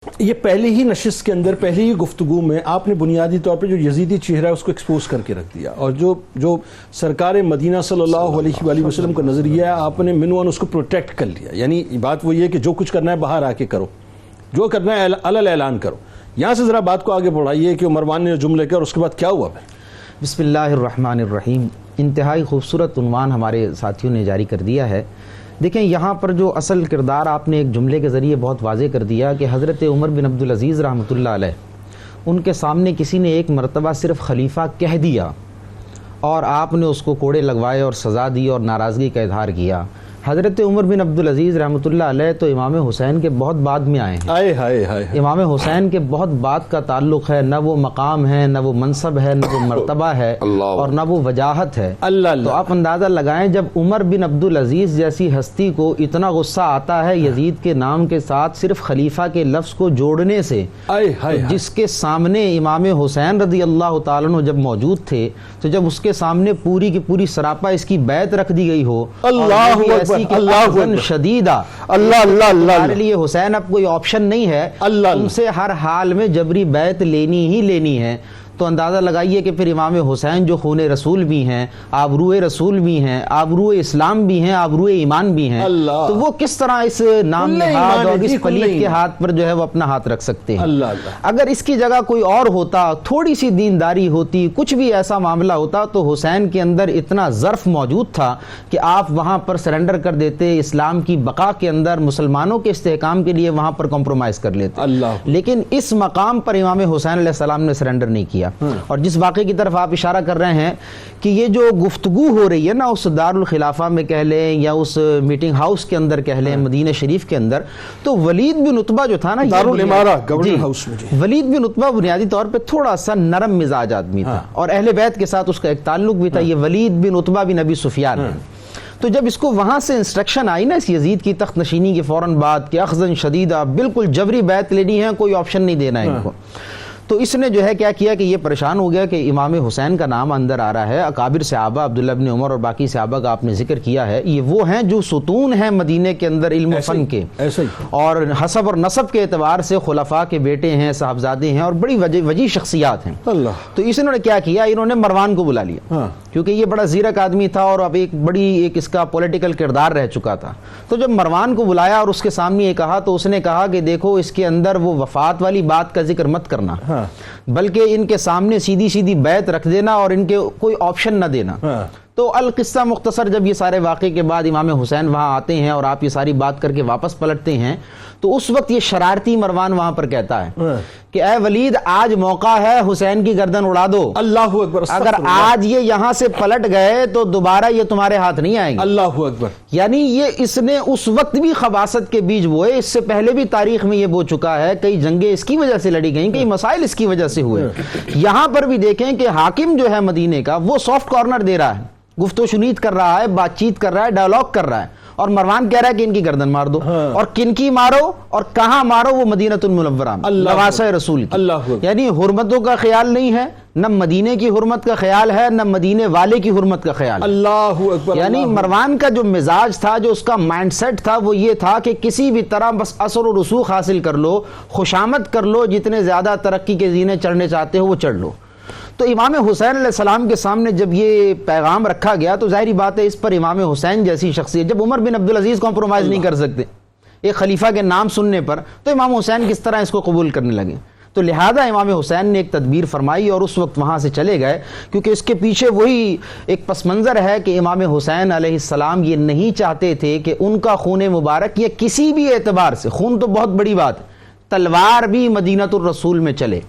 یہ پہلے ہی نشست کے اندر پہلے ہی گفتگو میں آپ نے بنیادی طور پہ جو یزیدی چہرہ ہے اس کو ایکسپوز کر کے رکھ دیا، اور جو سرکار مدینہ صلی اللہ علیہ وآلہ وسلم کا نظریہ ہے آپ نے منوان اس کو پروٹیکٹ کر لیا. یعنی بات وہ یہ کہ جو کچھ کرنا ہے باہر آ کے کرو، جو کرنا ہے علل اعلان کرو. یہاں سے ذرا بات کو آگے بڑھائیے کہ مروان نے جملے کیا اور اس کے بعد کیا ہوا ہے. بسم اللہ الرحمن الرحیم. انتہائی خوبصورت عنوان ہمارے ساتھیوں نے جاری کر دیا ہے. دیکھیں یہاں پر جو اصل کردار آپ نے ایک جملے کے ذریعے بہت واضح کر دیا کہ حضرت عمر بن عبدالعزیز رحمۃ اللہ علیہ ان کے سامنے کسی نے ایک مرتبہ صرف خلیفہ کہہ دیا اور آپ نے اس کو کوڑے لگوائے اور سزا دی اور ناراضگی کا اظہار کیا. حضرت عمر بن عبدالعزیز رحمۃ اللہ علیہ تو امام حسین کے بہت بعد میں آئے ہیں. امام حسین کے بہت بعد کا تعلق ہے، نہ وہ مقام ہے، نہ وہ منصب ہے، نہ وہ مرتبہ ہے اور نہ وہ وجاہت ہے. تو آپ اندازہ لگائیں جب عمر بن عبدالعزیز جیسی ہستی کو اتنا غصہ آتا ہے یزید کے نام کے ساتھ صرف خلیفہ کے لفظ کو جوڑنے سے، جس کے سامنے امام حسین رضی اللہ تعالیٰ عنہ جب موجود تھے، تو جب اس کے سامنے پوری کی پوری سراپا اس کی بیعت رکھ دی گئی ہو، شدیدہ ہمارے لیے حسین اب کوئی آپشن نہیں ہے، تم سے ہر حال میں جبری بیعت لینی ہی لینی ہے. تو اندازہ لگائیے کہ پھر امام حسین جو خون رسول بھی ہیں، آبروئے رسول بھی ہیں، آبروئے اسلام بھی ہیں، آبروئے ایمان بھی ہیں، تو وہ کس طرح اس نام نہاد اور اس پلیت کے ہاتھ پر جو ہے وہ اپنا ہاتھ رکھ سکتے ہیں. اگر اس کی جگہ کوئی اور ہوتا، تھوڑی سی دینداری ہوتی، کچھ بھی ایسا معاملہ ہوتا، تو حسین کے اندر اتنا ظرف موجود تھا کہ آپ وہاں پر سرنڈر کر دیتے، اسلام کی بقا کے اندر مسلمانوں کے استحکام کے لیے وہاں پر کمپرومائز کر لیتے. لیکن اس مقام پر امام حسین علیہ السلام نے سرنڈر نہیں کیا. اور جس واقعے کی طرف آپ اشارہ کر رہے ہیں کہ یہ جو گفتگو ہو رہی ہے نا اس دارالخلافہ میں کہہ لیں یا اس میٹنگ ہاؤس کے اندر کہہ لیں، مدینہ شریف کے اندر، تو ولید بن عتبہ جو تھا نا، دارالامارہ گورنر ہاؤس میں، ولید بن عتبہ بنیادی طور پہ تھوڑا سا نرم مزاج آدمی تھا اور اہل بیت کے ساتھ اس کا ایک تعلق بھی تھا. یہ ولید بن عتبہ بن ابی سفیان ہے. تو جب اس کو وہاں سے انسٹرکشن آئی نا اس یزید کی تخت نشینی کے فوراً بعد کہ اخذاً شدیدہ بالکل جبری بیعت لینی ہے، کوئی آپشن نہیں دینا ہے ان کو، تو اس نے جو ہے کیا کیا کہ یہ پریشان ہو گیا کہ امام حسین کا نام اندر آ رہا ہے. اکابر صحابہ عبداللہ بن عمر اور باقی صحابہ کا آپ نے ذکر کیا ہے، یہ وہ ہیں جو ستون ہیں مدینہ کے اندر علم و فن کے، اور حسب اور نسب کے اعتبار سے خلفاء کے بیٹے ہیں، صاحبزادے ہیں اور بڑی وجیح شخصیات ہیں. تو اس نے کیا کیا، انہوں نے مروان کو بلا لیا کیونکہ یہ بڑا زیرک آدمی تھا اور اب ایک اس کا پولیٹیکل کردار رہ چکا تھا. تو جب مروان کو بلایا اور اس کے سامنے یہ کہا، تو اس نے کہا کہ دیکھو اس کے اندر وہ وفات والی بات کا ذکر مت کرنا، بلکہ ان کے سامنے سیدھی سیدھی بیعت رکھ دینا اور ان کے کوئی آپشن نہ دینا. تو القصہ مختصر، جب یہ سارے واقعے کے بعد امام حسین وہاں آتے ہیں اور آپ یہ ساری بات کر کے واپس پلٹتے ہیں، تو اس وقت یہ شرارتی مروان وہاں پر کہتا ہے کہ اے ولید، آج موقع ہے حسین کی گردن اڑا دو. اللہ اکبر. اگر آج یہ یہاں سے پلٹ گئے تو دوبارہ یہ تمہارے ہاتھ نہیں آئیں گے. اللہ اکبر. یعنی یہ اس نے اس وقت بھی خباثت کے بیج بوئے، اس سے پہلے بھی تاریخ میں یہ بو چکا ہے، کئی جنگیں اس کی وجہ سے لڑی گئیں، کئی مسائل اس کی وجہ سے ہوئے. یہاں پر بھی دیکھیں کہ حاکم جو ہے مدینے کا، وہ سافٹ کارنر دے رہا ہے، گفت و شنید کر رہا ہے، بات چیت کر رہا ہے، ڈائلاگ کر رہا ہے، اور مروان کہہ رہا ہے کہ ان کی گردن مار دو. اور کن کی مارو اور کہاں مارو؟ وہ مدینہ المنورہ میں، نواسہ رسول کی. یعنی حرمتوں کا خیال نہیں ہے، نہ مدینے کی حرمت کا خیال ہے، نہ مدینے والے کی حرمت کا خیال. اللہ اکبر. یعنی مروان کا جو مزاج تھا، جو اس کا مائنڈ سیٹ تھا، وہ یہ تھا کہ کسی بھی طرح بس اثر و رسوخ حاصل کر لو، خوشامد کر لو، جتنے زیادہ ترقی کے زینے چڑھنے چاہتے ہو وہ چڑھ لو. تو امام حسین علیہ السلام کے سامنے جب یہ پیغام رکھا گیا تو ظاہری بات ہے اس پر امام حسین جیسی شخصیت، جب عمر بن عبدالعزیز کمپرومائز نہیں کر سکتے ایک خلیفہ کے نام سننے پر، تو امام حسین کس طرح اس کو قبول کرنے لگے. تو لہذا امام حسین نے ایک تدبیر فرمائی اور اس وقت وہاں سے چلے گئے، کیونکہ اس کے پیچھے وہی ایک پس منظر ہے کہ امام حسین علیہ السلام یہ نہیں چاہتے تھے کہ ان کا خون مبارک یا کسی بھی اعتبار سے، خون تو بہت بڑی بات ہے، تلوار بھی مدینہ الرسول میں چلے.